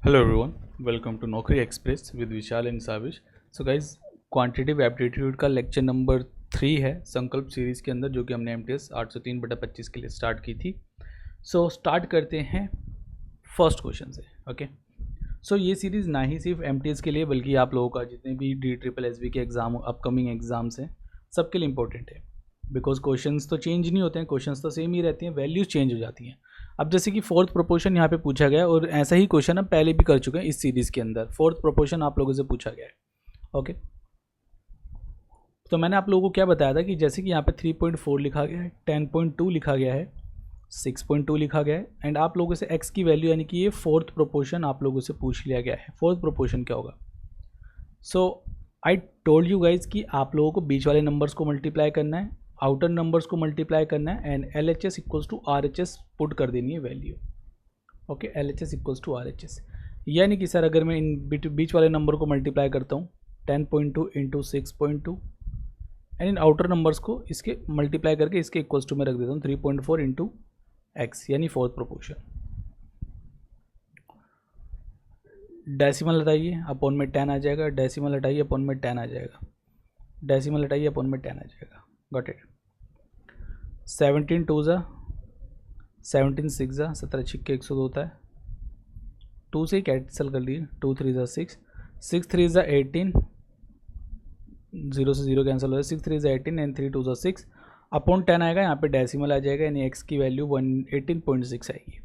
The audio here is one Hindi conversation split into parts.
Hello everyone, welcome to Naukri express with Vishal and Savish. So guys, quantitative aptitude का लेक्चर नंबर 3 है संकल्प सीरीज़ के अंदर, जो कि हमने MTS 803/25 के लिए स्टार्ट की थी। सो स्टार्ट करते हैं फर्स्ट क्वेश्चन से। ओके, सो ये सीरीज़ ना ही सिर्फ MTS के लिए बल्कि आप लोगों का जितने भी DSSB के एग्ज़ाम, अपकमिंग एग्ज़ाम्स हैं, सबके लिए इंपॉर्टेंट है। बिकॉज क्वेश्चंस तो चेंज नहीं होते हैं, क्वेश्चंस तो सेम ही रहती हैं, वैल्यूज़ चेंज हो जाती हैं। अब जैसे कि फोर्थ प्रोपोर्शन यहाँ पे पूछा गया और ऐसा ही क्वेश्चन हम पहले भी कर चुके हैं इस सीरीज़ के अंदर। फोर्थ प्रोपोर्शन आप लोगों से पूछा गया है। ओके, तो मैंने आप लोगों को क्या बताया था कि जैसे कि यहाँ पे 3.4 लिखा गया है, 10.2 लिखा गया है, 6.2 लिखा गया है, एंड आप लोगों से x की वैल्यू यानी कि ये फोर्थ प्रोपोर्शन आप लोगों से पूछ लिया गया है। फोर्थ प्रोपोर्शन क्या होगा? सो आई टोल्ड यू गाइज कि आप लोगों को बीच वाले नंबर्स को मल्टीप्लाई करना है, आउटर नंबर्स को मल्टीप्लाई करना है, and LHS equals to RHS put कर देनी है value. Okay, LHS equals to RHS, यानी कि सर अगर मैं इन बीच वाले नंबर को मल्टीप्लाई करता हूँ 10.2 into 6.2 and in outer numbers को इसके मल्टीप्लाई करके इसके इक्वल्स टू में रख देता हूँ 3.4 इंटू एक्स, यानी फोर्थ प्रोपोर्शन। डेसिमल हटाइए, अपॉन में 10 आ जाएगा, डेसिमल हटाइए, अपॉन में 10 आ जाएगा, डेसिमल हटाइए, अपॉन में 10 आ जाएगा। Got it. 17 2 ज़ा 17 6 ज़ा 17 छिक्के 102 होता है, 2 से ही कैंसिल कर लिए, 2 3 ज़ा 6, 6 3 ज़ा 18, 0 से 0 कैंसिल हो जाए, 6 3 ज़ा 18 एंड 3 2 ज़ा 6, अपॉन 10 आएगा, यहाँ पे डेसिमल आ जाएगा, यानी एक्स की वैल्यू 118.6 आएगी।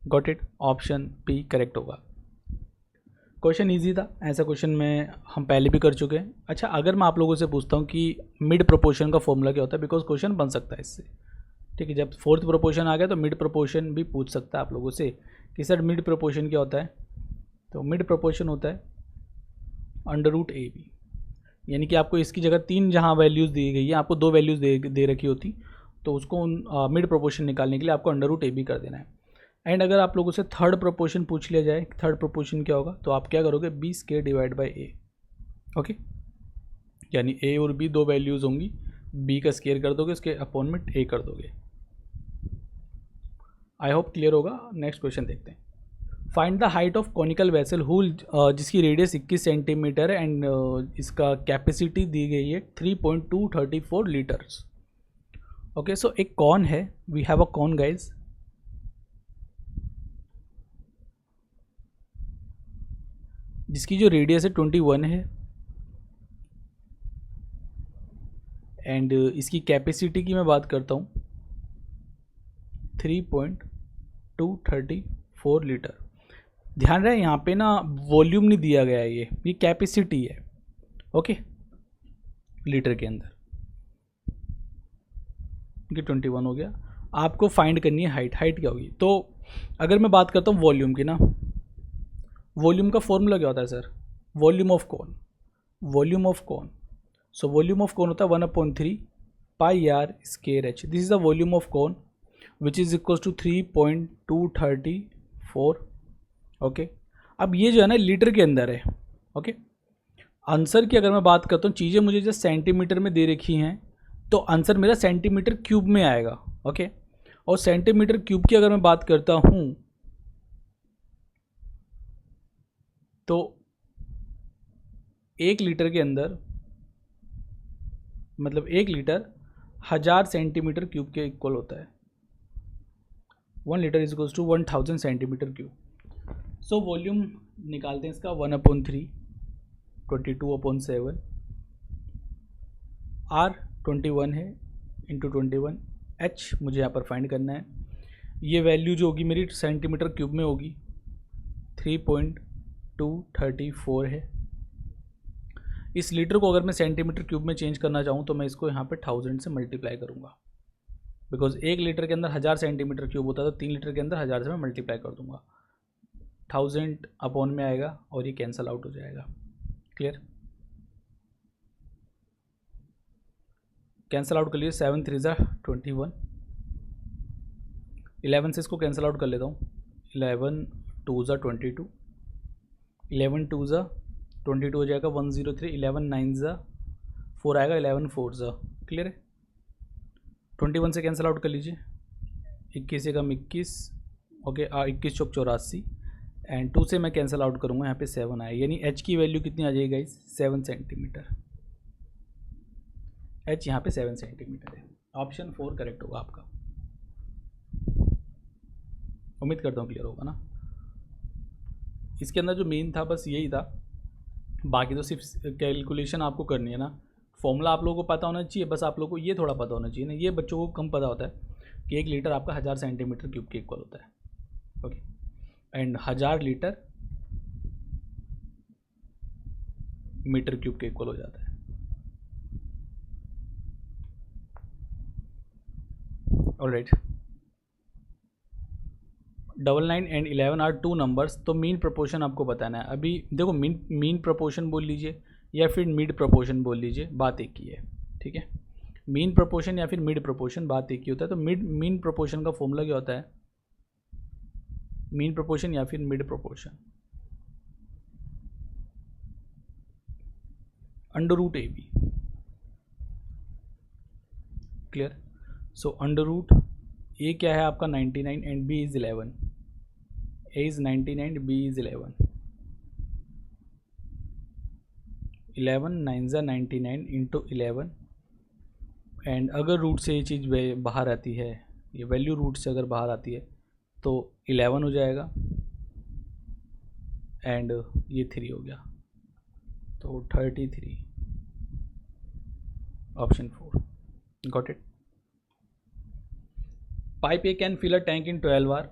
Got it, option P correct होगा। क्वेश्चन इजी था, ऐसा क्वेश्चन में हम पहले भी कर चुके हैं। अच्छा, अगर मैं आप लोगों से पूछता हूँ कि मिड प्रोपोर्शन का फॉर्मूला क्या होता है, बिकॉज क्वेश्चन बन सकता है इससे। ठीक है, जब फोर्थ प्रोपोर्शन आ गया तो मिड प्रोपोर्शन भी पूछ सकता है आप लोगों से कि सर मिड प्रोपोर्शन क्या होता है। तो मिड प्रोपोर्शन होता है √AB, यानी कि आपको इसकी जगह 3 जहाँ वैल्यूज़ दी गई है, आपको 2 वैल्यूज़ दे रखी होती, तो उसको मिड प्रोपोर्शन निकालने के लिए आपको √AB कर देना है। एंड अगर आप लोगों से थर्ड प्रोपोर्शन पूछ लिया जाए, थर्ड प्रोपोर्शन क्या होगा, तो आप क्या करोगे, B² divide by A। Okay, यानी A और B 2 वैल्यूज़ होंगी, B का स्केयर कर दोगे, उसके अपॉन में A कर दोगे। आई होप क्लियर होगा। नेक्स्ट क्वेश्चन देखते हैं। Find the height of conical vessel hull, जिसकी रेडियस 21 सेंटीमीटर है एंड इसका कैपेसिटी दी गई है 3.234 लीटर्स। ओके, सो एक कॉन है, we have a cone guys, जिसकी जो रेडियस है 21 है एंड इसकी कैपेसिटी की मैं बात करता हूँ 3.234 लीटर। ध्यान रहे यहाँ पे ना वॉल्यूम नहीं दिया गया है, ये कैपेसिटी है। ओके, लीटर के अंदर ये 21 हो गया। आपको फाइंड करनी है हाइट। हाइट क्या होगी? तो अगर मैं बात करता हूँ वॉल्यूम की ना, वॉल्यूम का फॉर्मूला क्या होता है sir? Volume of cone, volume of cone. So volume of cone होता है 1/3 πr square h। This is the volume of cone which is equal to 3.234। Okay, अब ये जो है ना लीटर के अंदर है। ओके, आंसर की अगर मैं बात करता हूँ, चीज़ें मुझे जो सेंटीमीटर में दे रखी हैं, तो आंसर मेरा सेंटीमीटर क्यूब में आएगा। ओके, और सेंटीमीटर क्यूब की अगर मैं बात करता हूँ तो 1 लीटर के अंदर, मतलब 1 लीटर 1000 सेंटीमीटर क्यूब के इक्वल होता है। 1 litre is equals to 1000 centimetre cube. So volume निकालते हैं इसका 1/3 22/7, R 21 है इंटू 21, H मुझे यहाँ पर फाइंड करना है। ये वैल्यू जो होगी मेरी सेंटीमीटर क्यूब में होगी 3.234 है। इस लीटर को अगर मैं सेंटीमीटर क्यूब में चेंज करना चाहूँ तो मैं इसको यहाँ पे 1000 से मल्टीप्लाई करूँगा, बिकॉज 1 लीटर के अंदर 1000 सेंटीमीटर क्यूब होता है, तो 3 लीटर के अंदर 1000 से मैं मल्टीप्लाई कर दूँगा, 1000 अपॉन में आएगा और ये कैंसल आउट हो जाएगा। क्लियर? कैंसल आउट कर लिए, 7 3 ज़ा 21, 11 से इसको कैंसल आउट कर लेता हूँ, 11 2 ज़ा 22, 11 2 ज़ा 22 हो जाएगा, 103, 11 9 ज़ा 4 आएगा, 11 4 ज़ा। क्लियर है? 21 से कैंसिल आउट कर लीजिए, 21 एकम 21, ओके, 21 चौक 84, एंड 2 से मैं कैंसिल आउट करूँगा, यहाँ पे 7 आया, यानी h की वैल्यू कितनी आ जाएगी गाइस, 7 सेंटीमीटर। h यहाँ पे 7 सेंटीमीटर है। ऑप्शन 4 करेक्ट होगा आपका। उम्मीद करता हूँ क्लियर होगा ना। इसके अंदर जो मेन था बस यही था, बाकी तो सिर्फ कैलकुलेशन आपको करनी है ना। फॉर्मूला आप लोगों को पता होना चाहिए, बस आप लोगों को ये थोड़ा पता होना चाहिए ना, ये बच्चों को कम पता होता है कि 1 लीटर आपका 1000 सेंटीमीटर क्यूब के इक्वल होता है। Okay, and 1000 litre metre cube के इक्वल हो जाता है। ऑलराइट, 99 एंड 11 आर 2 नंबर्स, तो मीन प्रोपोर्शन आपको बताना है। अभी देखो मीन प्रोपोर्शन बोल लीजिए या फिर मिड प्रोपोर्शन बोल लीजिए, बात एक ही है, ठीक है। मीन प्रोपोर्शन या फिर मिड प्रोपोर्शन बात एक ही होता है। तो मीन प्रोपोर्शन का फॉर्मूला क्या होता है, मीन प्रोपोर्शन या फिर mid proportion, under root A B. Clear. So under root A क्या है आपका 99 and B is 11, A is 99, B is 11, 11 9 99 into 11, and अगर रूट से ये चीज़ बाहर आती है, ये वैल्यू रूट से अगर बाहर आती है तो 11 हो जाएगा, एंड ये 3 हो गया, तो 33, option 4। Got it. Pipe A can fill a tank in 12 hours.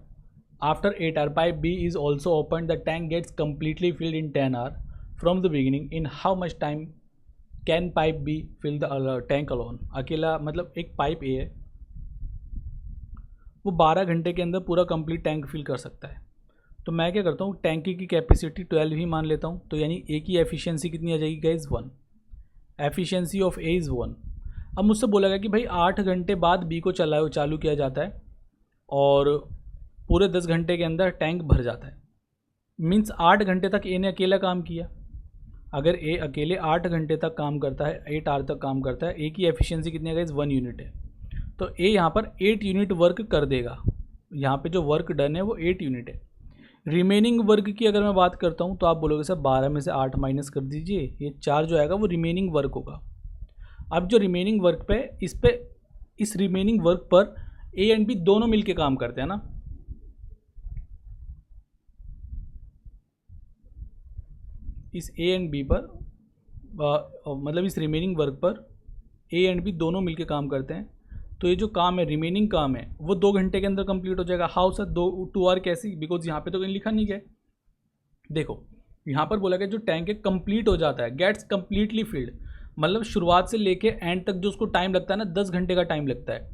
After 8 hours, pipe B is also opened. The tank gets completely filled in 10 hours from the beginning. In how much time can pipe B fill the tank alone? अकेला मतलब एक पाइप A है, वो 12 घंटे के अंदर पूरा कंप्लीट टैंक फिल कर सकता है। तो मैं क्या करता हूँ, टैंक की कैपेसिटी 12 ही मान लेता हूँ, तो यानी A की एफिशिएंसी कितनी आ जाएगी guys, 1। Efficiency of A is 1। अब मुझसे बोला गया कि भाई 8 घंटे बाद बी को चालू किया जाता है और पूरे 10 घंटे के अंदर टैंक भर जाता है। मीन्स 8 घंटे तक ए ने अकेला काम किया। अगर ए अकेले 8 घंटे तक काम करता है, 8 आवर तक काम करता है, ए की एफिशिएंसी कितनी है, 1 यूनिट है, तो ए यहाँ पर 8 यूनिट वर्क कर देगा। यहाँ पे जो वर्क डन है वो 8 यूनिट है। रिमेनिंग वर्क की अगर मैं बात करता हूँ तो आप बोलोगे सर 12 में से 8 माइनस कर दीजिए, ये 4 जो आएगा वो रिमेनिंग वर्क होगा। अब जो रिमेनिंग वर्क पे इस रिमेनिंग वर्क पर ए एंड बी दोनों मिलके काम करते हैं ना, इस ए एंड बी पर मतलब इस रिमेनिंग वर्क पर ए एंड बी दोनों मिलके काम करते हैं। तो ये जो काम है, रिमेनिंग काम है, वो 2 घंटे के अंदर कंप्लीट हो जाएगा। हाउ सर 2 आवर कैसे, बिकॉज यहाँ पे तो कहीं लिखा नहीं गया। देखो यहाँ पर बोला गया जो टैंक है कंप्लीट हो जाता है, गेट्स कंप्लीटली फिल्ड, मतलब शुरुआत से लेके एंड तक जो उसको टाइम लगता है ना, 10 घंटे का टाइम लगता है,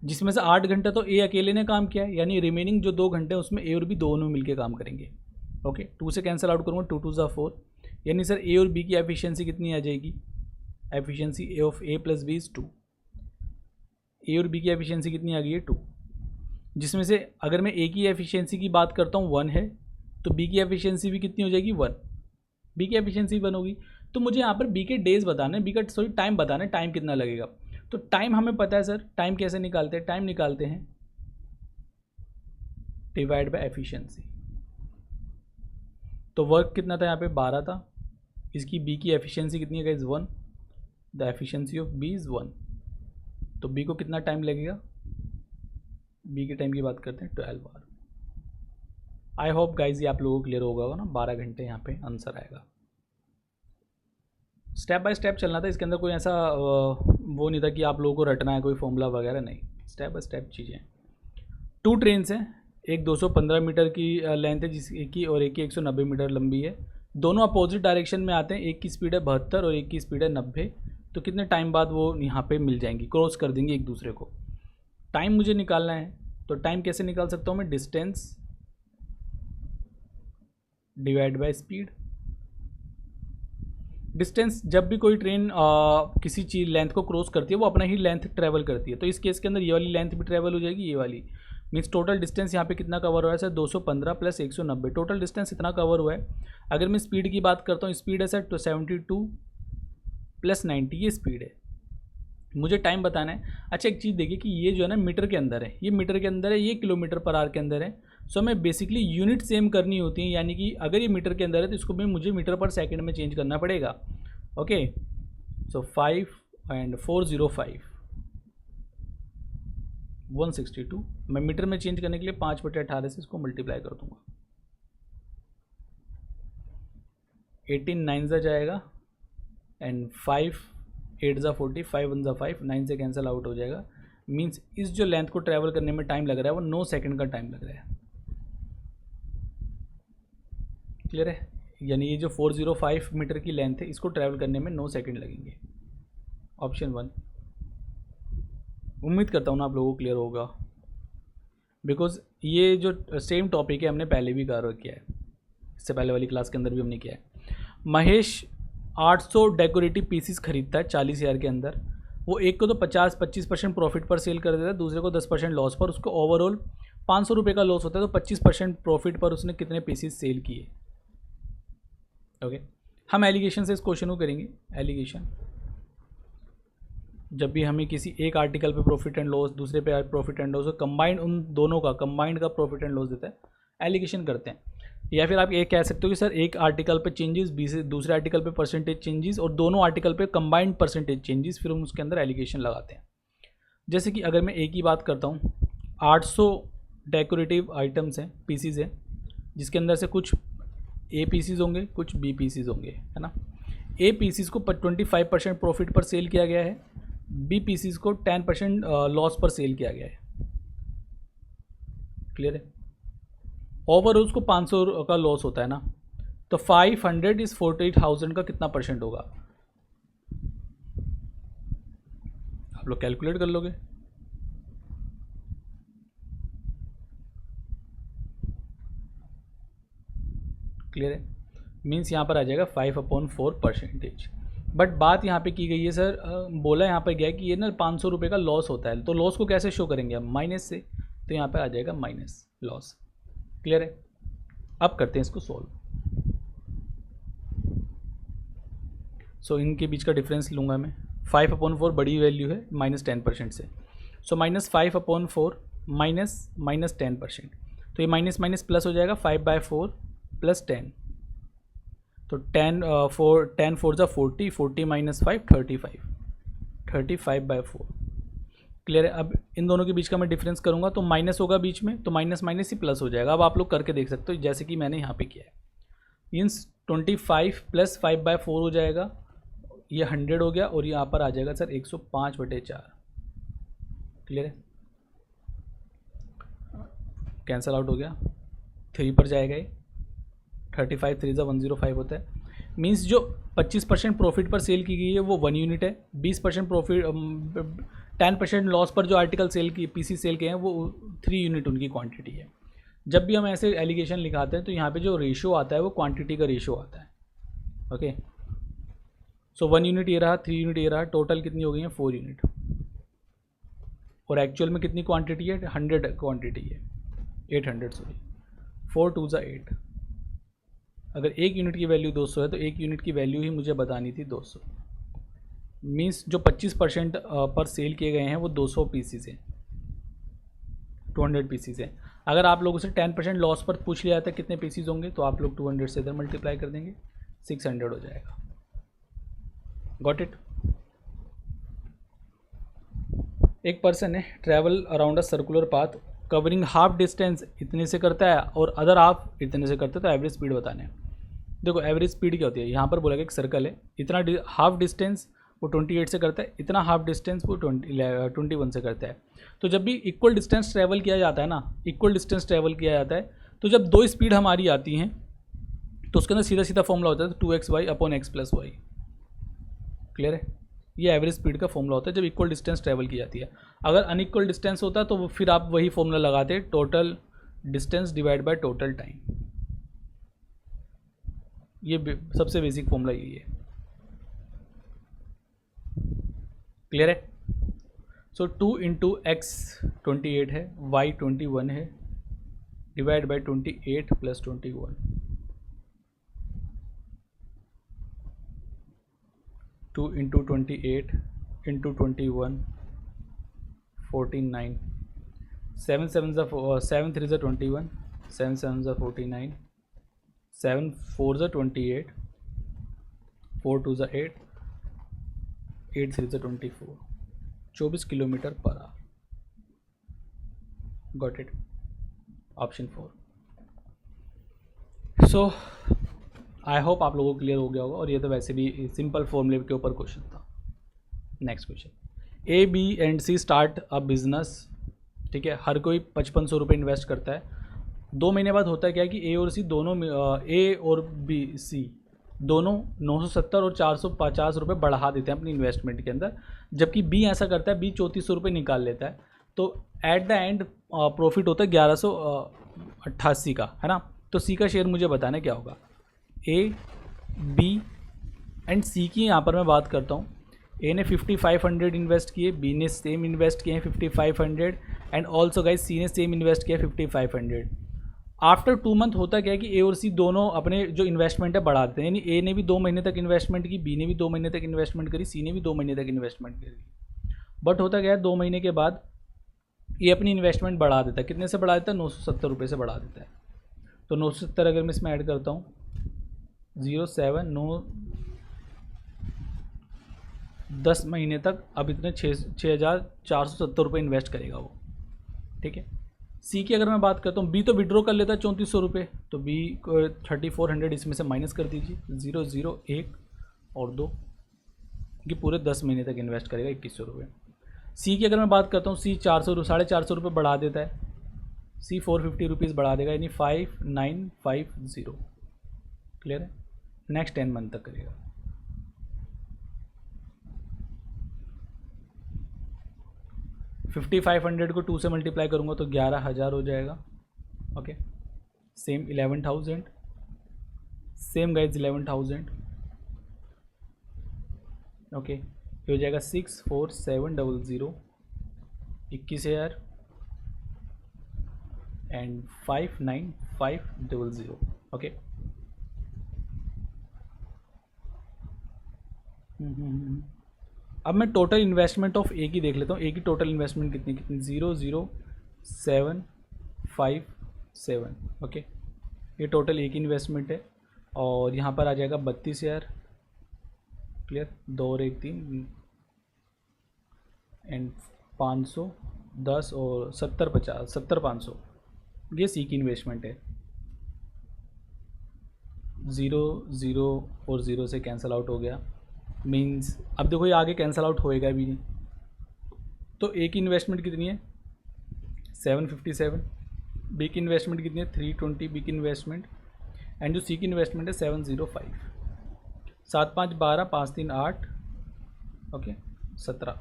जिसमें से 8 घंटे तो ए अकेले ने काम किया है, यानी रिमेनिंग जो 2 घंटे उसमें ए और बी दोनों मिलके काम करेंगे। ओके, 2 से कैंसिल आउट करूँगा, 2 2 ज़ा 4, यानी सर ए और बी की एफिशिएंसी कितनी आ जाएगी, efficiency A of A plus B is 2। A और बी की एफिशिएंसी कितनी आ गई है, 2, जिसमें से अगर मैं ए की एफिशिएंसी की बात करता हूँ 1 है, तो बी की एफिशिएंसी भी कितनी हो जाएगी, 1। बी की एफिशिएंसी 1 होगी। तो मुझे यहाँ पर बी के डेज बताने, बी का टाइम बताना है, टाइम कितना लगेगा। तो टाइम हमें पता है सर, टाइम कैसे निकालते हैं, टाइम निकालते हैं डिवाइड बाय एफिशिएंसी। तो वर्क कितना था यहाँ पे, 12 था, इसकी बी की एफिशिएंसी कितनी है guys, 1, the efficiency of B is 1। तो बी को कितना टाइम लगेगा, बी के टाइम की बात करते हैं 12 आवर। आई होप गाइज ये आप लोगों को क्लियर होगा ना, 12 घंटे यहाँ पे आंसर आएगा। स्टेप बाय स्टेप चलना था, इसके अंदर कोई ऐसा वो नहीं था कि आप लोगों को रटना है कोई फॉर्मूला वगैरह, नहीं, स्टेप बाय स्टेप चीज़ें। 2 ट्रेन्स हैं, एक 215 मीटर की लेंथ है जिसकी, और एक की 190 मीटर लंबी है। दोनों अपोजिट डायरेक्शन में आते हैं, एक की स्पीड है 72 और एक की स्पीड है 90। तो कितने टाइम बाद वो यहाँ पे मिल जाएंगी, क्रॉस कर देंगे एक दूसरे को। टाइम मुझे निकालना है, तो टाइम कैसे निकाल सकता हूँ मैं, distance divide by speed. Distance, जब भी कोई ट्रेन किसी चीज़ लेंथ को क्रॉस करती है वो अपना ही लेंथ ट्रैवल करती है, तो इस केस के अंदर ये वाली लेंथ भी ट्रैवल हो जाएगी, ये वाली। मीन्स टोटल डिस्टेंस यहाँ पे कितना कवर हुआ है सर, 215 प्लस 190, टोटल डिस्टेंस इतना कवर हुआ है। अगर मैं स्पीड की बात करता हूँ, स्पीड है सर 72 प्लस 90, ये स्पीड है। मुझे टाइम बताना है। अच्छा एक चीज़ देखिए कि ये जो है ना मीटर के अंदर है, ये मीटर के अंदर है, ये किलोमीटर पर आवर के अंदर है, सो हमें बेसिकली यूनिट सेम करनी होती है, यानी कि अगर ये मीटर के अंदर है तो इसको भी मुझे मीटर पर सेकंड में चेंज करना पड़ेगा। ओके, सो 5 एंड 405 162, मैं मीटर में चेंज करने के लिए 5/18 से इसको मल्टीप्लाई कर दूंगा। 18 9 जा जाएगा एंड 5 8 जा 40, 5 1 जा 5, 9 से कैंसिल आउट हो जाएगा। मीन्स इस जो लेंथ को ट्रैवल करने में टाइम लग रहा है वो 9 सेकंड का टाइम लग रहा है। क्लियर है? यानी ये जो 405 मीटर की लेंथ है इसको ट्रैवल करने में 9 सेकंड लगेंगे। ऑप्शन 1। उम्मीद करता हूँ ना आप लोगों को क्लियर होगा, बिकॉज ये जो सेम टॉपिक है हमने पहले भी कवर किया है, इससे पहले वाली क्लास के अंदर भी हमने किया है। महेश 800 डेकोरेटिव पीसीस खरीदता है 40,000 के अंदर। वो एक को तो 25% प्रॉफिट पर सेल कर देता है, दूसरे को 10% लॉस पर। उसको ओवरऑल 500 रुपये का लॉस होता है, तो 25% प्रॉफिट पर उसने कितने पीसीस सेल किए। ओके, हम एलिगेशन से इस क्वेश्चन को करेंगे। एलिगेशन, जब भी हमें किसी एक आर्टिकल पे प्रॉफिट एंड लॉस, दूसरे पे प्रॉफिट एंड लॉस, कंबाइंड उन दोनों का कंबाइंड का प्रॉफिट एंड लॉस देता है, एलिगेशन करते हैं। या फिर आप ये कह सकते हो कि सर एक आर्टिकल पे चेंजेस, दूसरे आर्टिकल पे परसेंटेज चेंजेस, और दोनों आर्टिकल पे कंबाइंड परसेंटेज चेंजेस, फिर हम उसके अंदर एलिगेशन लगाते हैं। जैसे कि अगर मैं एक ही बात करता हूँ, 800 डेकोरेटिव आइटम्स हैं, पीसीज हैं, जिसके अंदर से कुछ ए पीसीज होंगे, कुछ बी पीसीज होंगे, है ना। ए पीसीज को 25% प्रॉफिट पर सेल किया गया है, बी पीसीज को 10% लॉस पर सेल किया गया है। क्लियर है? ओवरऑल उसको 500 का लॉस होता है ना, तो 500 इस 48,000 का कितना परसेंट होगा? आप लोग कैलकुलेट कर लोगे। क्लियर है? मीन्स यहाँ पर आ जाएगा 5/4%। बट बात यहाँ पे की गई है सर, बोला यहाँ पर गया कि ये ना 500 रुपये का लॉस होता है, तो लॉस को कैसे शो करेंगे हम? माइनस से, तो यहाँ पर आ जाएगा माइनस लॉस। क्लियर है? अब करते हैं इसको सॉल्व। सो इनके बीच का डिफरेंस लूँगा मैं। 5/4 बड़ी वैल्यू है -10% से, सो -5/4 माइनस 10%, तो ये माइनस माइनस प्लस हो जाएगा, 5/4 + 10, तो 10 4 जा 40, 40 - 5 35, 35/4। क्लियर है? अब इन दोनों के बीच का मैं डिफरेंस करूंगा तो माइनस होगा बीच में, तो माइनस माइनस ही प्लस हो जाएगा। अब आप लोग करके देख सकते हो जैसे कि मैंने यहाँ पे किया है। मीन्स 25 + 5/4 हो जाएगा, ये 100 हो गया, और यहाँ पर आ जाएगा सर 105/4। क्लियर है? कैंसल आउट हो गया, 3 पर जाएगा ये, 35 3 = 105 होता है। मीन्स जो 25% प्रॉफिट पर सेल की गई है वो 1 यूनिट है, 20% प्रॉफिट 10% लॉस पर जो आर्टिकल सेल की पीसी सेल के हैं वो 3 यूनिट उनकी क्वांटिटी है। जब भी हम ऐसे एलिगेशन लिखाते हैं तो यहाँ पे जो रेशियो आता है वो क्वांटिटी का रेशियो आता है। ओके, सो 1 यूनिट ये रहा, 3 यूनिट ये रहा, टोटल कितनी हो गई है? 4 यूनिट। और एक्चुअल में कितनी क्वांटिटी है? 100 क्वांटिटी है, 800 सॉरी, 4 2 = 8। अगर 1 यूनिट की वैल्यू 200 है तो 1 यूनिट की वैल्यू ही मुझे बतानी थी 200। मीन्स जो 25% पर सेल किए गए हैं वो 200 पीसीज हैं, 200 पीसीज हैं। अगर आप लोगों से 10% लॉस पर पूछ लिया था कितने पीसीज होंगे, तो आप लोग 200 से इधर मल्टीप्लाई कर देंगे, 600 हो जाएगा। Got it? एक पर्सन है, travel around a circular path covering half distance इतने से करता है और अदर हाफ इतने से करता है, तो एवरेज स्पीड बताने हैं। देखो एवरेज स्पीड क्या होती है, यहाँ पर बोला गया एक सर्कल है, इतना हाफ डिस्टेंस वो 28 से करता है, इतना हाफ डिस्टेंस वो 21 से करता है। तो जब भी इक्वल डिस्टेंस ट्रैवल किया जाता है ना, इक्वल डिस्टेंस ट्रैवल किया जाता है, तो जब दो स्पीड हमारी आती हैं तो उसके अंदर सीधा सीधा फॉर्मूला होता है 2xy/x + y। क्लियर है? ये एवरेज स्पीड का फॉर्मूला होता है जब इक्वल डिस्टेंस ट्रैवल की जाती है। अगर अनइक्वल डिस्टेंस होता है तो फिर आप वही फॉर्मूला लगाते हैं, total distance divide by total time. ये सबसे बेसिक फॉर्मूला यही है। क्लियर है? सो 2 × x 28 है, y 21 है, डिवाइड बाय 28 + 21, 2 × 28 × 21 49, 7 3 = 21, 7 7 ज़ा 49, 7 4 ज़ा 28, 4 2 ज़ा 8, 8 3 ज़ा 24, 24 kilometre per hour. Got it, option 4। So I hope आप लोगों को क्लियर हो गया होगा, और ये तो वैसे भी सिंपल फॉर्मूले के ऊपर क्वेश्चन था। Next question, A B and C start a business, ठीक है, हर कोई 5500 रुपये इन्वेस्ट करता है। 2 महीने बाद होता है क्या कि ए और सी दोनों, ए और बी सी दोनों 970 और 450 रुपये बढ़ा देते हैं अपनी इन्वेस्टमेंट के अंदर, जबकि बी ऐसा करता है, बी 3400 रुपये निकाल लेता है। तो एट द एंड प्रॉफिट होता है 1188 का, है ना। तो सी का शेयर मुझे बताना क्या होगा। ए बी एंड सी की यहाँ पर मैं बात करता हूँ। ए ने 5500 इन्वेस्ट किए, बी ने सेम इन्वेस्ट किए हैं 5500, एंड ऑल्सो गाइस सी ने सेम इन्वेस्ट किया 5500। आफ्टर 2 मंथ होता क्या है कि ए और सी दोनों अपने जो इन्वेस्टमेंट है बढ़ा देते हैं, यानी ए ने भी 2 महीने तक इन्वेस्टमेंट की, बी ने भी 2 महीने तक इन्वेस्टमेंट करी, सी ने भी 2 महीने तक इन्वेस्टमेंट करी। बट होता क्या है, 2 महीने के बाद ये अपनी इन्वेस्टमेंट बढ़ा देता है। कितने से बढ़ा देता है? 970 रुपये से बढ़ा देता है। तो 970 अगर मैं इसमें ऐड करता हूँ, 10 महीने तक अब इतने 6470 रुपये इन्वेस्ट करेगा वो, ठीक है। सी की अगर मैं बात करता हूँ, बी तो विड्रॉ कर लेता है 3400 रुपये, तो बी को 3400 इसमें से माइनस कर दीजिए, 0 0 1 और 2, कि पूरे 10 महीने तक इन्वेस्ट करेगा 2100 रुपये। सी की अगर मैं बात करता हूँ, सी 450 रुपये बढ़ा देता है, सी 450 रुपीज़ बढ़ा देगा, यानी 5950। क्लियर है। नेक्स्ट 10 मंथ तक करेगा। $5500 को 2 से मल्टीप्लाई करूँगा तो 11,000 हो जाएगा। Okay, same 11,000, same guys 11,000। Okay, ये हो जाएगा 64700, 21,000 एंड 59,500। ओके, अब मैं टोटल इन्वेस्टमेंट ऑफ ए की देख लेता हूँ। ए की टोटल इन्वेस्टमेंट कितनी 00757। ओके, ये टोटल ए की इन्वेस्टमेंट है, और यहाँ पर आ जाएगा 32,000। क्लियर, 2 और 1 3 एंड 500 10 और 70 50 70 500, ये सी की इन्वेस्टमेंट है। 0 0 और 0 से कैंसिल आउट हो गया, मीन्स अब देखो ये आगे कैंसिल आउट होएगा भी नहीं। तो ए की इन्वेस्टमेंट कितनी है 757, बी की इन्वेस्टमेंट कितनी है 320, बी की इन्वेस्टमेंट, एंड जो सी की इन्वेस्टमेंट है 705। 7 5 12, 5 3 8, ओके 17,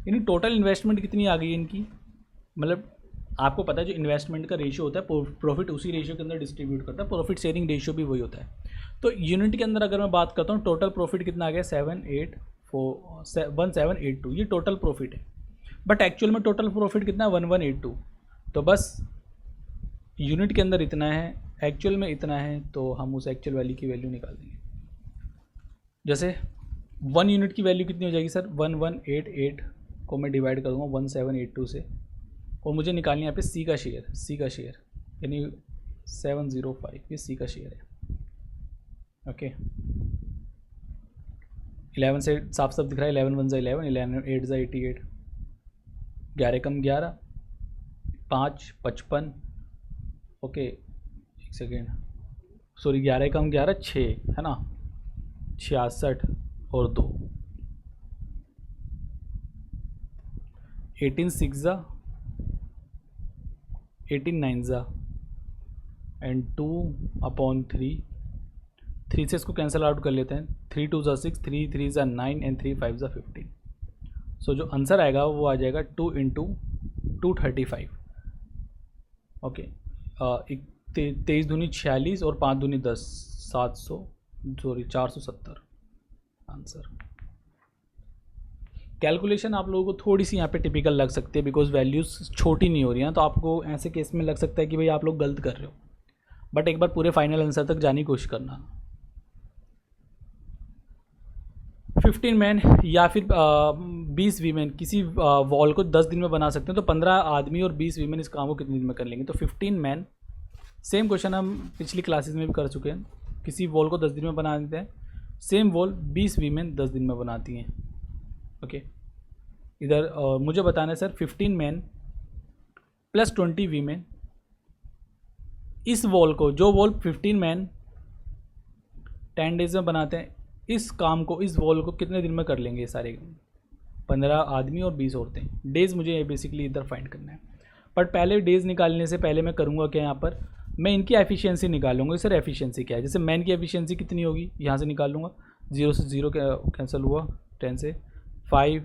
यानी टोटल इन्वेस्टमेंट कितनी आ गई इनकी। मतलब आपको पता है जो इन्वेस्टमेंट का रेशियो होता है, प्रॉफिट उसी रेशियो के अंदर डिस्ट्रीब्यूट करता है, प्रॉफिट शेयरिंग रेशियो भी वही होता है। तो यूनिट के अंदर अगर मैं बात करता हूँ, टोटल प्रॉफिट कितना आ गया 1782, ये टोटल प्रॉफिट है। बट एक्चुअल में टोटल प्रॉफिट कितना है 1182। तो बस यूनिट के अंदर इतना है, एक्चुअल में इतना है, तो हम उस एक्चुअल वैल्यू की वैल्यू निकाल देंगे। जैसे 1 यूनिट की वैल्यू कितनी हो जाएगी सर, 1188 को मैं डिवाइड करूँगा 1782 से, और मुझे निकालनी है यहाँ पे सी का शेयर यानी 705, ये सी का शेयर है। ओके, 11 से साफ साफ दिख रहा है, 11 1 ज़ा 11, 11 8 ज़ा 88, 11 कम 11, 5 55। ओके, एक सेकेंड, सॉरी 11 कम 11 6 है ना, 66 और 2, 18 6 ज़ा 18 9 ज़ा एंड 2/3, 3 से इसको कैंसिल आउट कर लेते हैं, 3 2 ज़ा 6, 3 3 ज़ा 9 एंड 3 5 ज़ा 15। सो जो आंसर आएगा वो आ जाएगा 2 × 235। ओके, 23 दूनी 46 और 5 दूनी 10, 470 आंसर। कैलकुलेशन आप लोगों को थोड़ी सी यहाँ पे टिपिकल लग सकती है, बिकॉज वैल्यूज़ छोटी नहीं हो रही हैं, तो आपको ऐसे केस में लग सकता है कि भाई आप लोग गलत कर रहे हो। बट एक बार पूरे फाइनल आंसर तक जाने की कोशिश करना। 15 मैन या फिर 20 वीमेन किसी वॉल को 10 दिन में बना सकते हैं, तो 15 आदमी और 20 वीमेन इस काम को कितने दिन में कर लेंगे। तो 15 मैन सेम क्वेश्चन हम पिछली क्लासेस में भी कर चुके हैं। किसी वॉल को 10 दिन में बना देते हैं, सेम वॉल 20 वीमेन 10 दिन में बनाती हैं। ओके, इधर मुझे बताना है सर 15 मैन प्लस 20 वीमेन, इस वॉल को, जो वॉल 15 मैन 10 डेज में बनाते हैं, इस काम को, इस वॉल को कितने दिन में कर लेंगे ये सारे? 15 आदमी और 20 औरतें। डेज़ मुझे बेसिकली इधर फाइंड करना है। बट पहले डेज़ निकालने से पहले मैं करूँगा क्या, यहाँ पर मैं इनकी एफिशिएंसी निकालूंगा। सर एफिशिएंसी क्या है? जैसे मैन की एफिशिएंसी कितनी होगी, यहाँ से निकाल लूँगा। 0 से 0 कैंसिल हुआ, 10 से 5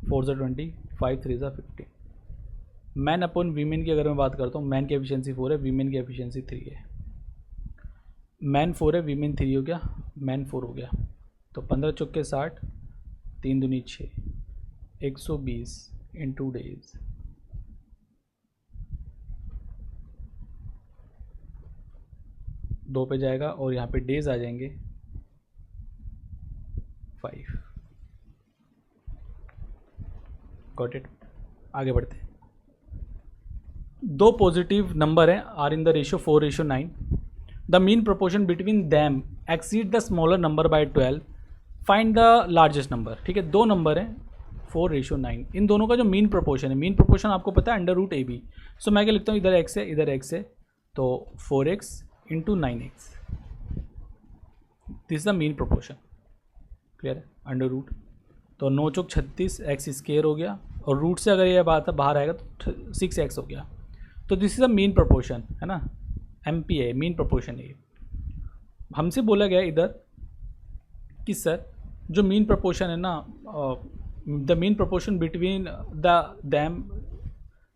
4 से 20, 5 3 से 50। मैन अपॉन वीमेन की अगर मैं बात करता हूँ, मैन की एफिशिएंसी 4 है, वीमेन की एफिशिएंसी 3 है। मैन 4 है, वीमेन 3 हो गया, मैन 4 हो गया। तो 15 चौके 60, 3 दूनी 6, 120 इन 2 डेज। दो पे जाएगा और यहाँ पे डेज आ जाएंगे 5। Got it. आगे बढ़ते हैं। दो पॉजिटिव नंबर हैं, are in the ratio 4:9। The mean proportion between them exceed the smaller number by 12, find the largest number. ठीक है, दो नंबर हैं 4:9, इन दोनों का जो मीन प्रोपोर्शन है, मीन प्रोपोर्शन आपको पता है √AB। सो मैं क्या लिखता हूँ, इधर x है इधर x है, तो 4x into 9x, this is the mean proportion. Clear है, √। तो 9 चौक 36, x स्क्वायर हो गया, और रूट से अगर ये बात बाहर आएगा तो 6x हो गया। तो this is the mean proportion, है ना, MP है, मीन प्रोपोर्शन है। हमसे बोला गया इधर कि सर जो मीन प्रोपोर्शन है ना, the mean proportion between them,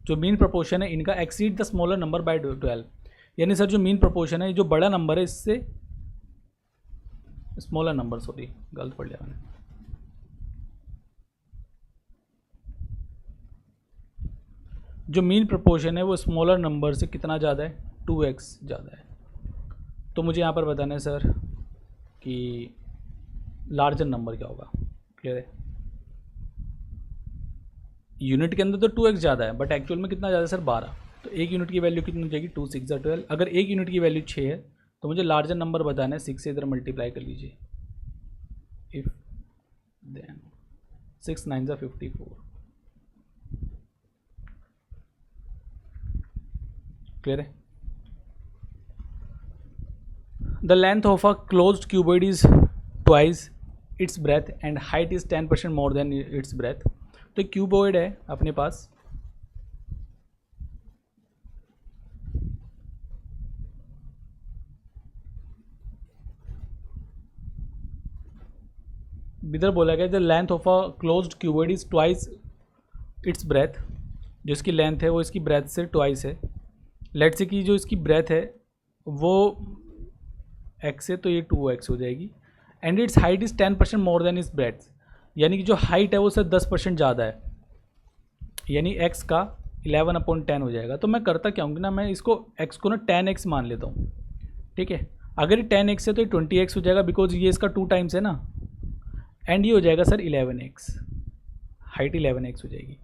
जो मीन प्रोपोर्शन है इनका exceed the smaller number by 12। यानी सर जो मीन प्रोपोर्शन है, जो बड़ा नंबर है इससे स्मॉलर नंबर, सॉरी गलत पढ़ लिया मैंने, जो मीन प्रोपोर्शन है वो स्मॉलर नंबर से कितना ज़्यादा है, 2x ज़्यादा है। तो मुझे यहाँ पर बताना है सर कि लार्जर नंबर क्या होगा। क्लियर है, यूनिट के अंदर तो 2x ज़्यादा है, बट एक्चुअल में कितना ज़्यादा है सर, 12। तो एक यूनिट की वैल्यू कितनी हो जाएगी, 2 6 12। अगर एक यूनिट की वैल्यू 6 है तो मुझे लार्जर नंबर बताना है, 6 से इधर मल्टीप्लाई कर लीजिए। इफ देन 6 9 ज़ा 54। क्लियर है। The length of a closed cuboid is twice its breath and height is 10% more than it's breath. तो क्यूबॉइड है अपने पास, इधर बोला गया the length of a closed cuboid is twice its breath, जो इसकी लेंथ है वो इसकी ब्रेथ से ट्वाइस है। लेट से कि जो इसकी ब्रेथ है वो x है, तो ये 2x हो जाएगी। And it's height is 10% more than इस ब्रेथ, यानी कि जो हाइट है वो सर 10% ज़्यादा है, यानी x का 11/10 हो जाएगा। तो मैं करता क्या हूँ ना, मैं इसको x को ना 10x मान लेता हूँ। ठीक है, अगर ये 10x है तो ये 20x हो जाएगा, बिकॉज ये इसका 2 टाइम्स है ना। एंड ये हो जाएगा सर 11x, हाइट 11x हो जाएगी।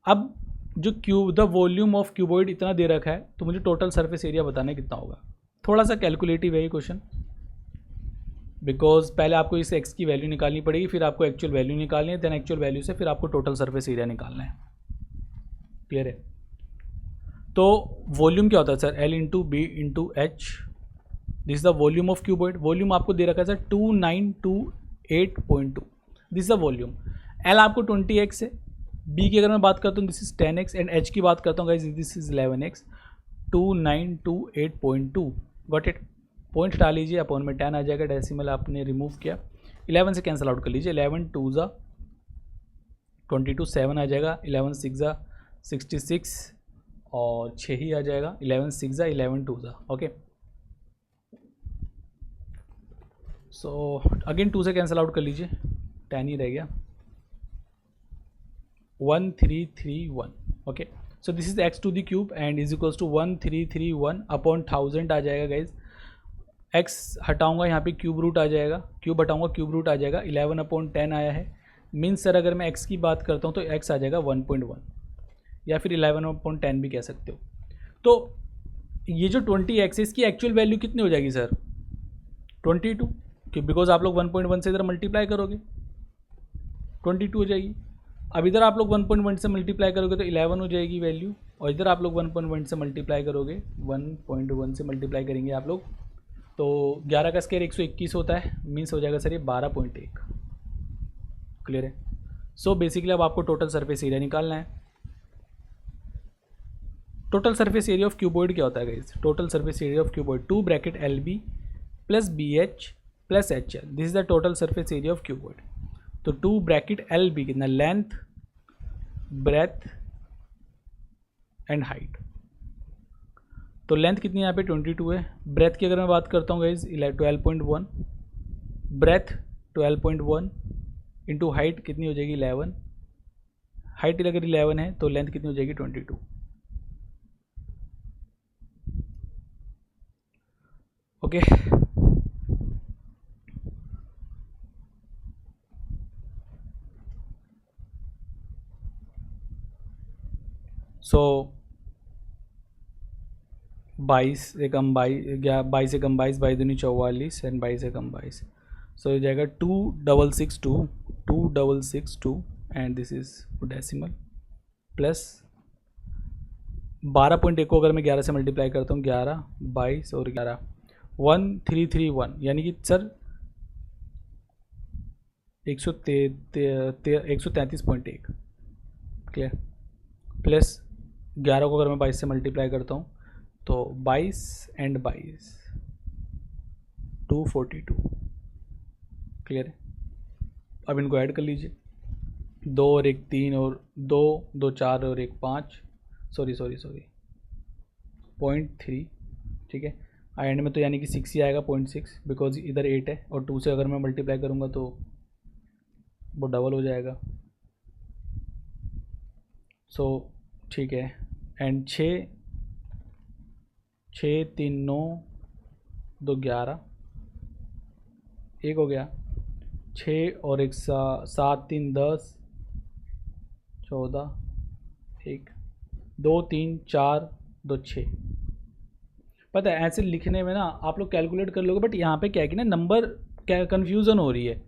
अब जो द वॉल्यूम ऑफ क्यूबॉइड इतना दे रखा है, तो मुझे टोटल सरफेस एरिया बताना है कितना होगा। थोड़ा सा कैलकुलेटिव है ये क्वेश्चन, बिकॉज पहले आपको इस x की वैल्यू निकालनी पड़ेगी, फिर आपको एक्चुअल वैल्यू निकालनी है, देन एक्चुअल वैल्यू से फिर आपको टोटल सरफेस एरिया निकालना है। क्लियर है। तो वॉल्यूम क्या होता है sir, L into B into H, this is the volume of cuboid. Volume आपको दे रखा है sir 2928.2, this is the volume. L आपको 20x है, B की अगर मैं बात करता हूँ this is 10x, and H की बात करता हूँ guys this is 11x, 2928.2। Got it. Point डाल लीजिए, अपॉन में 10 आ जाएगा, डेसिमल आपने रिमूव किया, 11 से कैंसिल आउट कर लीजिए, 11 2 ज़ा 22, 7 आ जाएगा, 11 6 ज़ा 66 और 6 ही आ जाएगा, 11 6 ज़ा 11 2 ज़ा। ओके, सो अगेन 2 से कैंसिल आउट कर लीजिए, 10 ही रह गया, 1331। Okay, so this is x to the cube and is equals to 1331 upon 1000 आ जाएगा गाइज। x हटाऊंगा यहाँ पे क्यूब रूट आ जाएगा, क्यूब हटाऊंगा क्यूब रूट आ जाएगा, 11/10 आया है। मीन्स सर अगर मैं x की बात करता हूँ तो x आ जाएगा 1.1, या फिर 11/10 भी कह सकते हो। तो ये जो 20x है इसकी एक्चुअल वैल्यू कितनी हो जाएगी सर? 22, कि बिकॉज आप लोग 1.1 से इधर मल्टीप्लाई करोगे 22 हो जाएगी। अब इधर आप लोग 1.1 से मल्टीप्लाई करोगे तो 11 हो जाएगी वैल्यू, और इधर आप लोग 1.1 से मल्टीप्लाई करोगे, 1.1 से मल्टीप्लाई करेंगे आप लोग तो 11 का स्क्वायर 121 होता है, मीन्स हो जाएगा सर ये 12.1। क्लियर है? सो बेसिकली अब आपको टोटल सरफेस एरिया निकालना है। Total surface area of cuboid क्या होता है guys? Total surface area of cuboid 2 bracket LB plus BH plus HL, this is the total surface area of cuboid. तो 2 ब्रैकेट LB कितना? Length, breadth and height. तो लेंथ कितनी यहाँ पे 22 है। ब्रेथ की अगर मैं बात करता हूँ गाइज 12.1, ब्रेथ 12.1 इंटू हाइट कितनी हो जाएगी 11। हाइट अगर 11 है तो लेंथ कितनी हो जाएगी 22। ओके सो 22 से कम 22 से कम 22, 22 दूनी 44 एंड 22 से कम 22, सो ये जाएगा 2662 and this is decimal plus 12.1 को अगर मैं 11 से मल्टीप्लाई करता हूँ 11, 22 और 11 1331, यानी कि सर 133.1। क्लियर? प्लस 11 को अगर मैं 22 से मल्टीप्लाई करता हूँ तो 22 एंड 22 242। क्लियर है? अब इनको ऐड कर लीजिए, 2 और 1 3 और 2 2 4 और 1 5, सॉरी 0.3। ठीक है, एंड में तो यानी कि 6 ही आएगा 0.6, बिकॉज इधर 8 है और 2 से अगर मैं मल्टीप्लाई करूँगा तो वो डबल हो जाएगा। सो ठीक है, एंड 6 3 9 2 11 एक हो गया, 6 और 1 7 3 10 14 1 2 3 4 2 6। पता है ऐसे लिखने में ना आप लोग कैलकुलेट कर लोगे, बट यहाँ पे क्या है कि ना नंबर क्या कन्फ्यूज़न हो रही है,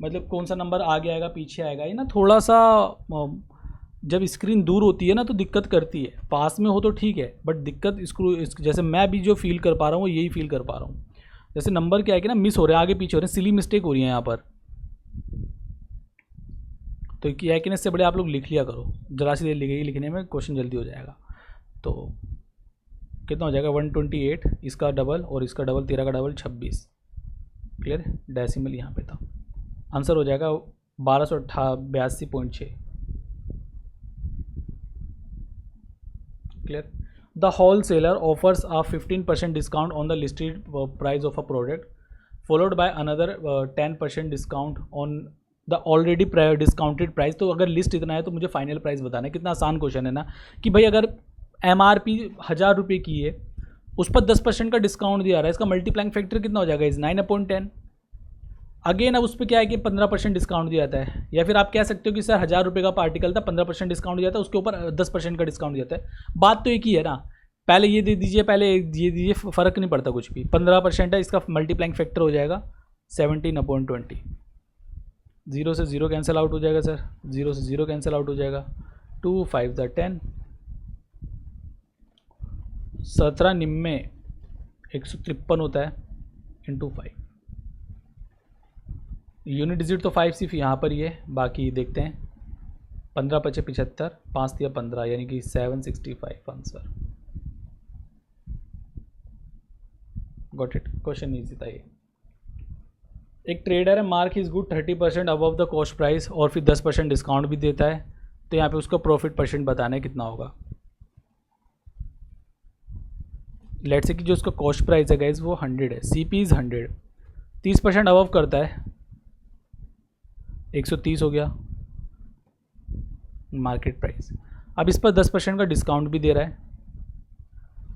मतलब कौन सा नंबर आगे आएगा पीछे आएगा, ये ना थोड़ा सा जब स्क्रीन दूर होती है ना तो दिक्कत करती है। पास में हो तो ठीक है, बट दिक्कत इसको जैसे मैं भी जो फील कर पा रहा हूँ वो यही फील कर पा रहा हूँ, जैसे नंबर क्या है कि ना मिस हो रहे हैं, आगे पीछे हो रहे हैं, सिली मिस्टेक हो रही है यहाँ पर। तो क्या है कि ना इससे बड़े आप लोग लिख लिया करो, जरा सी देर लिखेगी, लिखने में क्वेश्चन जल्दी हो जाएगा। तो कितना हो जाएगा 128, इसका डबल और इसका डबल 13 का डबल 26। क्लियर? डेसिमल यहाँ पे था, आंसर हो जाएगा 1282.6। Clear? The wholesaler offers a 15% discount on the listed price of a product followed by another 10% discount on the already discounted price. तो अगर लिस्ट इतना है तो मुझे फाइनल प्राइस बताना है। कितना आसान क्वेश्चन है ना, कि भाई अगर MRP 1000 रुपये की है, उस पर 10% का डिस्काउंट दिया रहा है, इसका मल्टीप्लाइंग फैक्टर कितना हो जाएगा इस 9/10। अगेन अब उस पर क्या है कि 15% डिस्काउंट दिया जाता है, या फिर आप कह सकते हो कि सर 1000 रुपये का पार्टिकल था, 15% डिस्काउंट दिया था, उसके ऊपर 10% का डिस्काउंट दिया था। बात तो एक ही है ना, पहले ये दे दीजिए, पहले ये दीजिए, फ़र्क नहीं पड़ता कुछ भी। 15% है, इसका मल्टीप्लाइंग फैक्टर हो जाएगा 17/20। 0 से 0 कैंसिल आउट हो जाएगा सर, 0 से 0 कैंसिल आउट हो जाएगा, 2 5 10, 17 निम्मे 153 होता है इंटू 5। यूनिट डिजिट तो 5 सिर्फ यहाँ पर ही है, बाकी देखते हैं। 15 × 5 = 75, 5 × 3 = 15, यानी कि 765 answer. Got it? Question easy था ये। एक ट्रेडर है, mark is good 30% above the cost price और फिर 10% डिस्काउंट भी देता है, तो यहाँ पे उसका प्रॉफिट परसेंट बताना है कितना होगा। लेट्स से कि जो उसका कॉस्ट प्राइस है गाइज वो 100 है, CP इज़ 100, 30% अबव करता है, 130 हो गया मार्केट प्राइस। अब इस पर 10% का डिस्काउंट भी दे रहा है,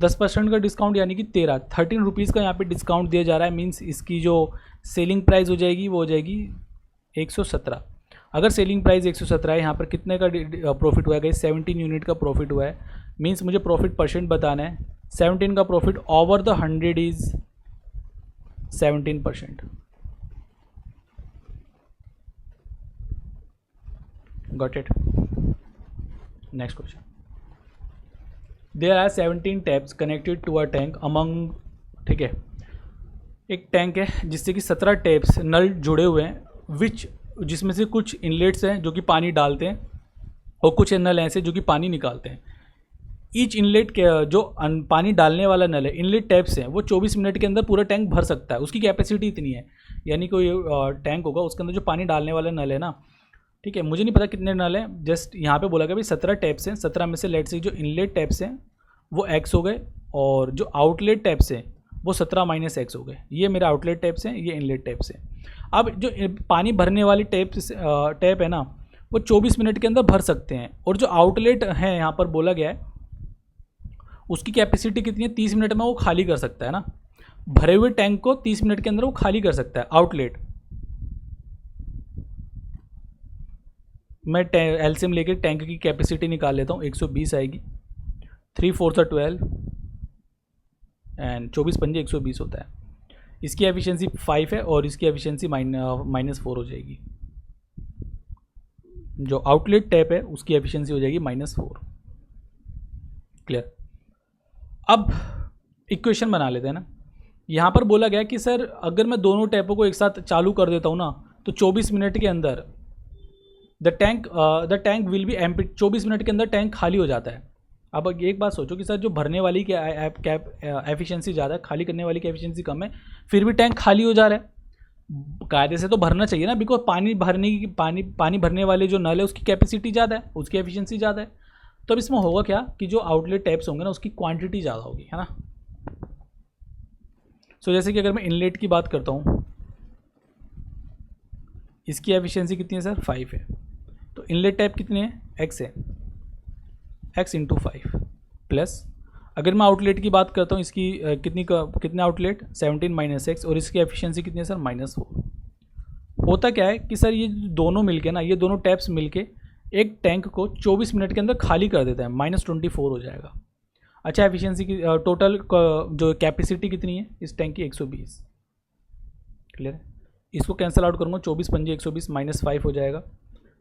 10% का डिस्काउंट यानी कि 13 रुपीज़ का यहाँ पे डिस्काउंट दिया जा रहा है, मींस इसकी जो सेलिंग प्राइस हो जाएगी वो हो जाएगी 117। अगर सेलिंग प्राइस 117 है, यहाँ पर कितने का प्रॉफिट हुआ है गाइस? 17 यूनिट का प्रॉफिट हुआ है, मीन्स मुझे प्रॉफिट परसेंट बताना है। 17 का profit over the 100 is 17%। Got it. Next question, there are 17 taps connected to a tank among, ठीक है, एक टैंक है जिससे कि 17 टैप्स नल जुड़े हुए हैं, विच जिसमें से कुछ इनलेट्स हैं जो कि पानी डालते हैं और कुछ नल ऐसे जो कि पानी निकालते हैं। ईच इनलेट के जो पानी डालने वाला नल है, इनलेट टैप्स हैं, वो 24 मिनट के अंदर पूरा टैंक भर सकता है, उसकी कैपेसिटी इतनी है। यानी कोई टैंक होगा उसके अंदर जो पानी डालने वाला नल है ना, ठीक है, मुझे नहीं पता कितने नल हैं, जस्ट यहाँ पे बोला गया भाई 17 टैप्स हैं, 17 में से लेट से जो इनलेट टैप्स हैं वो एक्स हो गए और जो आउटलेट टैप्स हैं वो 17 माइनस एक्स हो गए। ये मेरा आउटलेट टैप्स हैं, ये इनलेट टैप्स हैं। अब जो पानी भरने वाली टैप है ना, वो 24 मिनट के अंदर भर सकते हैं, और जो आउटलेट है यहाँ पर बोला गया है उसकी कैपेसिटी कितनी है, 30 मिनट में वो खाली कर सकता है ना, भरे हुए टैंक को 30 मिनट के अंदर वो खाली कर सकता है आउटलेट। मैं एलसीएम लेके टैंक की कैपेसिटी निकाल लेता हूँ, 120 आएगी, 3 4 12 एंड 24 पंजे 120 होता है। इसकी एफिशिएंसी 5 है और इसकी एफिशिएंसी -4 हो जाएगी। जो आउटलेट टैप है उसकी एफिशिएंसी हो जाएगी -4। क्लियर। अब इक्वेशन बना लेते हैं ना। यहाँ पर बोला गया कि सर अगर मैं दोनों टैपों को एक साथ चालू कर देता हूँ ना तो 24 मिनट के अंदर the tank will be empty, 24 minute के अंदर टैंक खाली हो जाता है। अब एक बात सोचो कि सर जो भरने वाली की एफिशिएंसी ज़्यादा है, खाली करने वाली की एफिशिएंसी कम है, फिर भी टैंक खाली हो जा रहा है। कायदे से तो भरना चाहिए ना, बिकॉज पानी भरने वाले जो नल है उसकी कैपेसिटी ज़्यादा है, उसकी एफिशिएंसी ज़्यादा है। तो अब इसमें होगा क्या कि जो आउटलेट टैप्स होंगे ना उसकी क्वांटिटी ज़्यादा होगी, है ना। सो जैसे कि अगर मैं इनलेट की बात करता हूँ, इसकी एफिशिएंसी कितनी है सर, 5 है। तो इनलेट टैप कितनी है, x है, x इंटू 5 प्लस, अगर मैं आउटलेट की बात करता हूँ इसकी कितने आउटलेट, 17 माइनस एक्स, और इसकी एफिशिएंसी कितनी है सर, -4। होता क्या है कि सर ये दोनों मिलके ना, ये दोनों टैप्स मिलके एक टैंक को 24 मिनट के अंदर खाली कर देता है, -24 हो जाएगा। अच्छा, एफिशिएंसी की टोटल जो कैपेसिटी कितनी है इस टैंक की, 120। क्लियर है। इसको कैंसिल आउट करूँगा, 24 पंजे 120 -5 हो जाएगा।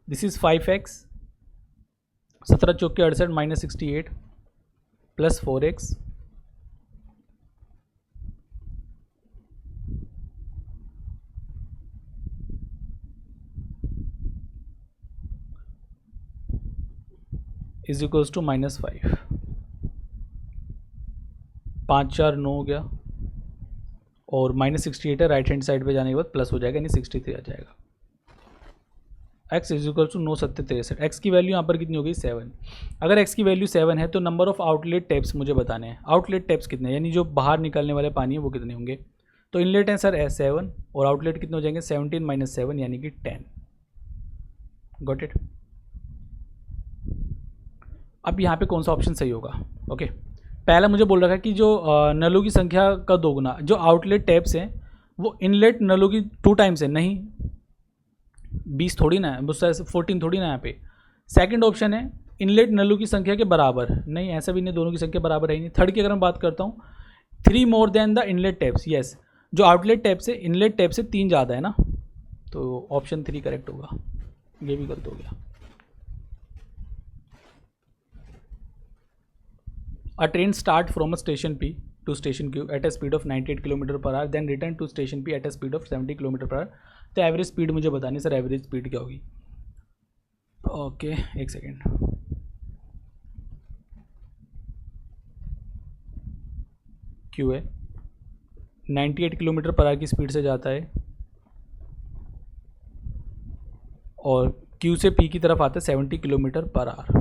दिस इज़ 5x, 17 चौके 68 -68 plus 4x is equals to -5। 5 4 9 हो गया और -68 है, राइट हैंड साइड पे जाने के बाद प्लस हो जाएगा, यानी 63 आ जाएगा। x is equal to 9 7 63। X की वैल्यू यहाँ पर कितनी हो गई, 7। अगर x की वैल्यू 7 है तो नंबर ऑफ आउटलेट टैप्स मुझे बताने हैं। आउटलेट टैप्स कितने हैं, यानी जो बाहर निकलने वाले पानी है वो कितने होंगे। तो इनलेट है सर 7 और आउटलेट कितने हो जाएंगे, 17 माइनस 7 यानी कि 10। Got it. अब यहाँ पे कौन सा ऑप्शन सही होगा, ओके। पहला मुझे बोल रखा है कि जो नलों की संख्या का दोगुना, जो आउटलेट टैप्स हैं वो इनलेट नलों की 2 टाइम्स है, नहीं 20 थोड़ी ना है, मुझसे 14 थोड़ी ना यहाँ पे। सेकंड ऑप्शन है इनलेट नलों की संख्या के बराबर, नहीं ऐसा भी नहीं, दोनों की संख्या बराबर है ही नहीं। थर्ड की अगर मैं बात करता हूँ, 3 more than the inlet taps, yes, जो आउटलेट टैप से इनलेट टैप से 3 ज़्यादा है ना, तो ऑप्शन 3 करेक्ट होगा। ये भी गलत हो गया। A train start from a station P to station Q at a speed of 98 km per hour, then return to station P at a speed of 70 km per hour। तो एवरेज स्पीड मुझे बतानी सर, एवरेज स्पीड क्या होगी। ओके एक सेकेंड, Q है 98 किलोमीटर पर आवर की स्पीड से जाता है और Q से P की तरफ आता है 70 किलोमीटर पर आवर।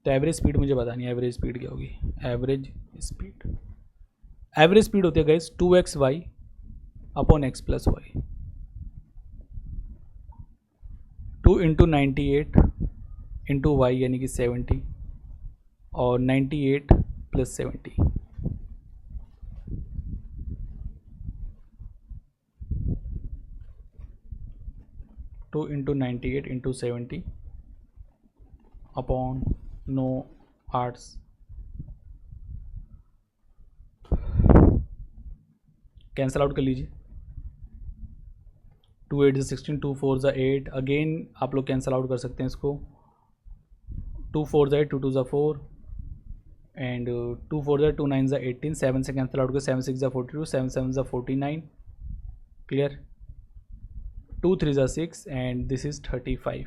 तो एवरेज स्पीड मुझे बतानी है, एवरेज स्पीड क्या होगी। एवरेज स्पीड होती है guys 2xy upon x plus Y, 2 into 98 into Y यानी कि 70 और 98 plus 70। Two into 98 into 70 upon no arts. Cancel out कर लीजिए, 2 8 16, 2 4 8, अगेन आप लोग कैंसल आउट कर सकते हैं इसको, 2 4 8, 2 2 4 एंड 2 4 2 9 18, 7 से कैंसल आउट कर, 7 6 42, 7 7 49, clear, 2 3 6 and this is 35,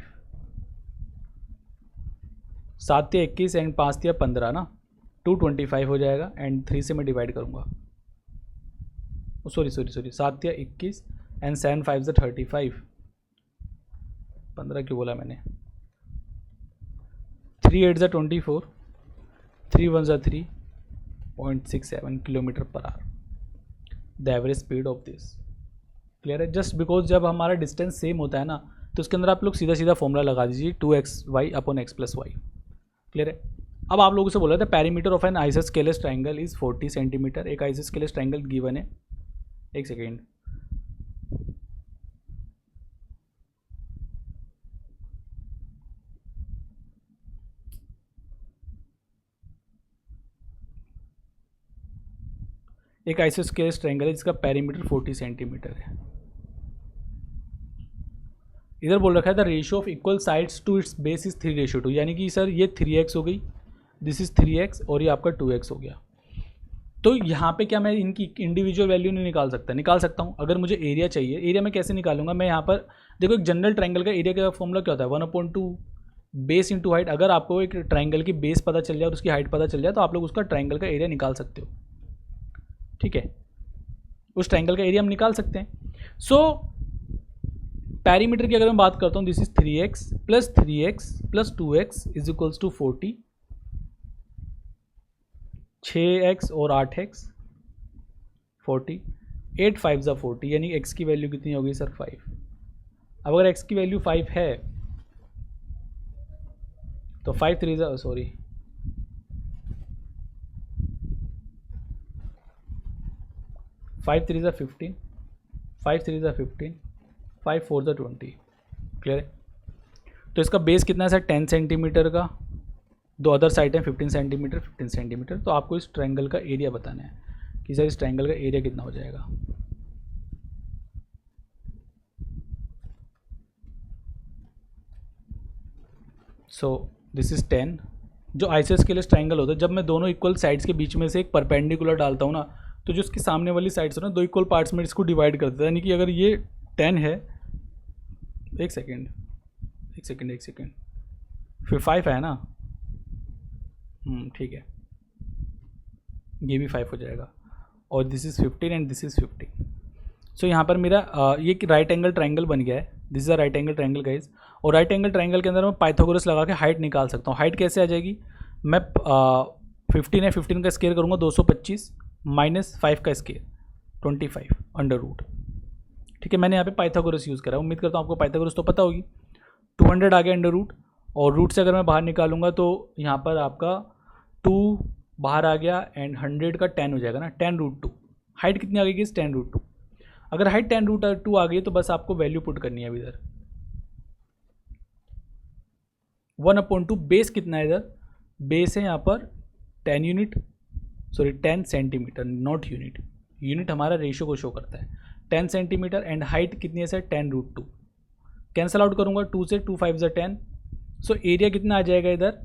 7 21 and 5 15 ना, 225 हो जाएगा एंड 3 से मैं डिवाइड करूँगा, सॉरी 7 21 एंड 7 5 35, 15 क्यों बोला मैंने, 3 8 24, 3 1 3.67 kilometre per hour, the average speed of this, clear है। जस्ट बिकॉज जब हमारा डिस्टेंस सेम होता है ना तो उसके अंदर आप लोग सीधा सीधा फॉर्मूला लगा दीजिए, 2xy upon x plus Y, clear है। अब आप लोगों से बोला था perimeter of an isosceles triangle is 40 centimetre, एक आइसोस्केलेस ट्राइंगल गिवन है, एक सेकेंड, एक आइसोस्केलेस ट्राइंगल है जिसका पैरीमीटर 40 सेंटीमीटर है। इधर बोल रखा है the ratio of equal sides to its base is 3:2, यानी कि सर ये 3x हो गई, दिस इज 3x और ये आपका 2x हो गया। तो यहाँ पे क्या मैं इनकी इंडिविजुअल वैल्यू नहीं निकाल सकता, निकाल सकता हूँ। अगर मुझे एरिया चाहिए, एरिया मैं कैसे निकालूंगा, मैं यहाँ पर देखो एक जनरल ट्राइंगल का एरिया का फॉर्मूला क्या होता है, 1/2 बेस इंटू हाइट। अगर आपको एक ट्राइंगल की बेस पता चल जाए और उसकी हाइट पता चल जाए तो आप लोग उसका ट्राइंगल का एरिया निकाल सकते हो, ठीक है, उस ट्राइंगल का एरिया हम निकाल सकते हैं। सो पैरीमीटर की अगर मैं बात करता हूँ, this is 3x plus 2x is equals to 40, 6x और 8x 40, 8 5 40, यानी x की वैल्यू कितनी होगी सर 5। अब अगर x की वैल्यू 5 है तो 5 3 सॉरी 5 3 15, 5 3 15, 5 4 20, क्लियर है। तो इसका बेस कितना है सर 10 सेंटीमीटर का, दो अदर साइड है 15 सेंटीमीटर 15 सेंटीमीटर। तो आपको इस ट्रायंगल का एरिया बताना है कि सर इस ट्रायंगल का एरिया कितना हो जाएगा। सो दिस इज 10। जो आइसोस्केलेस ट्रायंगल होता है, जब मैं दोनों इक्वल साइड्स के बीच में से एक परपेंडिकुलर डालता हूँ ना, तो जो उसकी सामने वाली साइड्स है ना, दो इक्वल पार्ट्स में इसको डिवाइड कर देता है। यानी कि अगर ये 10 है, एक सेकेंड फिर 5 है ना, ठीक है, ये भी 5 हो जाएगा और this is 15 and this is 15। सो यहाँ पर मेरा ये राइट एंगल ट्रायंगल बन गया है, this is a right angle triangle guys. और राइट एंगल ट्रायंगल के अंदर मैं पाइथागोरस लगा के हाइट निकाल सकता हूँ। हाइट कैसे आ जाएगी, मैं 15 है, 15 का स्केयर करूँगा 225 माइनस 5 का स्केयर 25 अंडर रूट, ठीक है। मैंने यहाँ पे पाइथागोरस यूज़ करा, उम्मीद करता हूँ आपको पाइथागोरस तो पता होगी। 200 आ गया अंडर रूट, और रूट से अगर मैं बाहर निकालूंगा तो यहाँ पर आपका 2 बाहर आ गया एंड 100 का 10 हो जाएगा ना, 10√2। हाइट कितनी आ गई इस 10√2। अगर हाइट 10√2 आ गई तो बस आपको वैल्यू पुट करनी है इधर, 1/2। बेस कितना है इधर, बेस है यहाँ पर 10 unit, sorry 10 centimetre, not unit, unit हमारा रेशियो को शो करता है, 10 सेंटीमीटर। एंड हाइट कितनी है सर 10√2। कैंसल आउट करूँगा 2 से, 2 5 10। सो एरिया कितना आ जाएगा इधर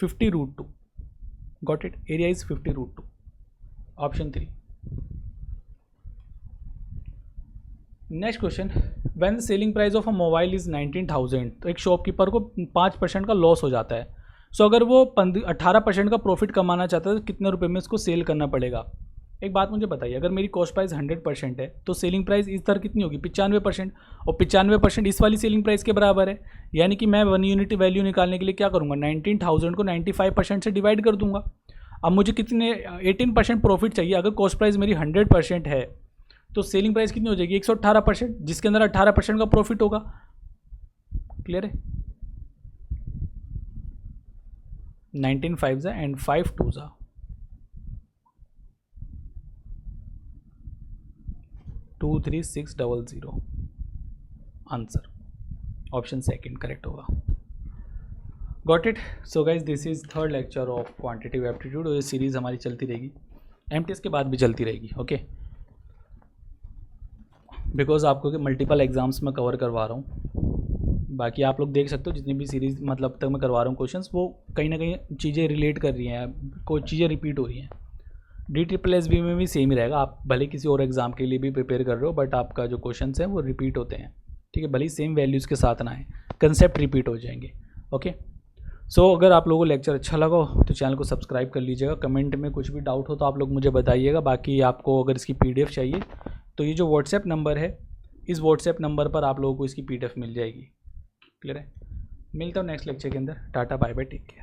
50√2। Got it, area is 50√2, option 3। Next question, when the selling price of a mobile is 19,000, तो एक शॉपकीपर को 5% का लॉस हो जाता है। सो अगर वो 18% का प्रॉफिट कमाना चाहता है तो कितने रुपए में इसको सेल करना पड़ेगा। एक बात मुझे बताइए, अगर मेरी कॉस्ट प्राइस 100% है तो सेलिंग प्राइस इस तरह कितनी होगी 95%, और 95% इस वाली सेलिंग प्राइस के बराबर है। यानी कि मैं 1 यूनिट वैल्यू निकालने के लिए क्या करूँगा, 19,000 को 95% से डिवाइड कर दूंगा। अब मुझे कितने 18% प्रॉफिट चाहिए। अगर कॉस्ट प्राइस मेरी 100% है तो सेलिंग प्राइस कितनी हो जाएगी 118%, जिसके अंदर 18% का प्रॉफिट होगा। क्लियर है, 19 5 and 5 2 23600। Answer option second correct होगा। Got it. So guys this is third lecture of quantitative aptitude और ये सीरीज़ हमारी चलती रहेगी, एमटीएस के बाद भी चलती रहेगी. ओके, बिकॉज आपको मल्टीपल एग्जाम्स में कवर करवा रहा हूँ. बाकी आप लोग देख सकते हो जितनी भी सीरीज़ मतलब तक मैं करवा रहा हूँ क्वेश्चंस, वो कहीं ना कहीं चीज़ें रिलेट कर रही हैं, कोई चीज़ें रिपीट हो रही हैं. DSSB में भी सेम ही रहेगा. आप भले किसी और एग्ज़ाम के लिए भी प्रिपेयर कर रहे हो, बट आपका जो क्वेश्चंस हैं वो रिपीट होते हैं. ठीक है, भले ही सेम वैल्यूज़ के साथ ना आए, कंसेप्ट रिपीट हो जाएंगे. ओके, सो अगर आप लोगों को लेक्चर अच्छा लगा हो तो चैनल को सब्सक्राइब कर लीजिएगा. कमेंट में कुछ भी डाउट हो तो आप लोग मुझे बताइएगा. बाकी आपको अगर इसकी PDF चाहिए तो ये जो व्हाट्सएप नंबर है, इस व्हाट्सएप नंबर पर आप लोगों को इसकी PDF मिल जाएगी. क्लियर है. मिलता हूँ नेक्स्ट लेक्चर के अंदर. Tata bye bye, take care.